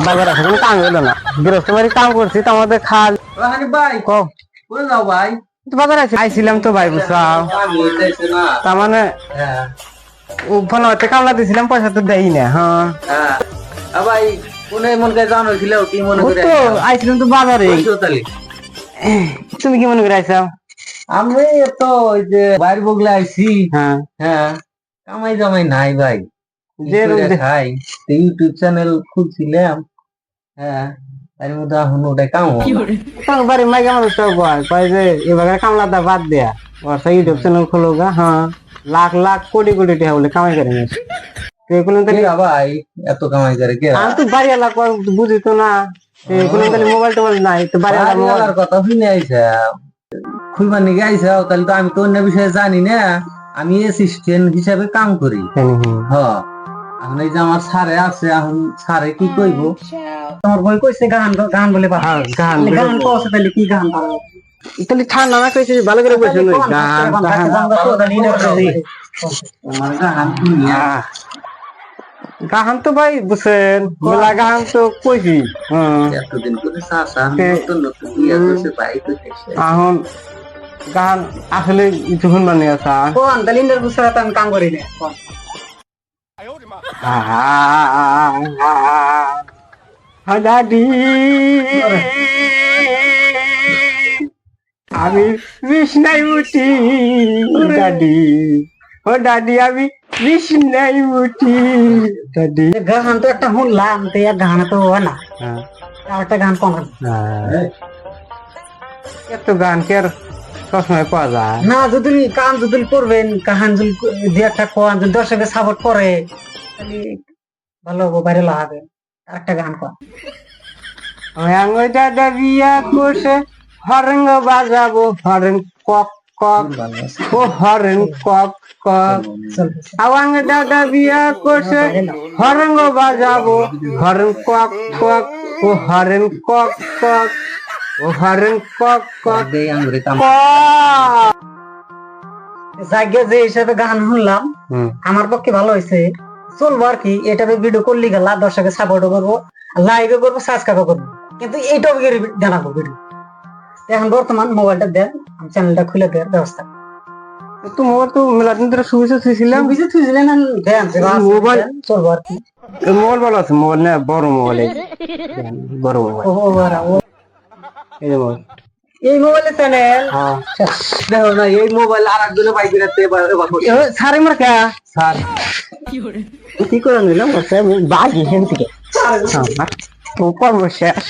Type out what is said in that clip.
বাজার আছে কোনো কাম হলো না, গৃহস্থ বাড়ি কাম করছি তো আমাদের খাল ভাই কও কোন যাও ভাই? বাজার আইছিলাম তো ভাই বুঝছাও, আমি এসেছি না। তার মানে হ্যাঁ ফোন হতে কামলা দিছিলাম, পয়সা তো দেই না। হ্যাঁ হ্যাঁ ভাই কোন মন কে জানো ছিল কি মনে করে তো আইছিলাম তো বাজারে। তাহলে তুমি কি মনে করে আইসাও? আমি তো ওই যে বাইরে বগলে আইছি। হ্যাঁ হ্যাঁ কামাই জামাই নাই ভাই, যে খাই ইউটিউব চ্যানেল খুলছিলাম। হ্যাঁ তার মধ্যে এখন ওটাই কাম বাড়ি মাইকা মানুষ কয় যে এবার কামলা দা বাদ দেয়া ওর ইউটিউব চ্যানেল খোলো গা। হ্যাঁ লাখ লাখ কোটি কোটি টাকা বলে কামাই করে নিয়েছে। ভাই এত কামাই করে কে? আমি তো বাড়ি এলাকা বুঝি তো না, মোবাইল টোবাইল নাই তো বাড়ি বাড়িওয়ালার কথা শুনে আইসা খুলবার নিয়ে আইসা, তাহলে তো আমি তো অন্য বিষয়ে জানি না। আমি অ্যাসিস্ট্যান্ট হিসাবে কাম করি। হ্যাঁ এখন এই যে আমার স্যারে আছে, এখন স্যারে কি কইব? তোমার বই কইছে গান গান বলে গান গান কইছে, তাহলে কি গান পারো? তাহলে ঠান্ডা না কইছে ভালো করে কইছে গান গান গান শুনিয়া গান তো ভাই বুঝছেন মেলা গান তো কইছি। এতদিন করে চাষা নতুন নতুন ইয়া করছে ভাই তো এখন গান আসলে কিছু শুনবার নিয়ে আসা কোন তাহলে ইন্টার বুঝছে আমি কাম করি না। দাদি আমি বিষ্ণাই উঠি, দাদি ও দাদি আমি বিষ্ণাই উঠি। দাদি গান তো একটা শুনলাম তো গান তো না, আর একটা গান কম এত গান কে আর সবসময় পাওয়া যায় না। যদি কান যদি করবেন কাহান যদি দু একটা কোন যদি দর্শকের সাপোর্ট করে তাহলে ভালো বাইরে লাগাবে। একটা গান কর দাদা বিয়া করছে হরেঙ্গ বাজাবো হরেন কক কক ও হরেন কক কক। আওয়াং দাদা বিয়া করছে হরেঙ্গ বাজাবো হরেন কক কক ও হরেন কক কক ও হরেন কক কক জায়গা যে হিসাবে গান শুনলাম আমার পক্ষে ভালো হয়েছে, চলবো আর কি। এটা ভিডিও করলি গেলা দর্শকের সাপোর্ট করবো, লাইভে করবো, সাবস্ক্রাইব করবো, কিন্তু এই টপিকের জানাবো ভিডিও। এখন বর্তমান মোবাইলটা দেন, আমি চ্যানেলটা খুলে দেওয়ার ব্যবস্থা। তো মোবাইল তো মেলা দিন ধরে সুবিধা থুইছিলাম, মোবাইল চলবো আর কি। মোবাইল ভালো আছে, মোবাইল না বড় মোবাইল, বড় মোবাইল এই যে মোবাইল, এই মোবাইলের চ্যানেল দেখো না এই মোবাইল আর একজনে বাইক রাখতে সারে মার কা স্যার কি করে নিলাম বাকি হেন থেকে তো পর্ব শেষ।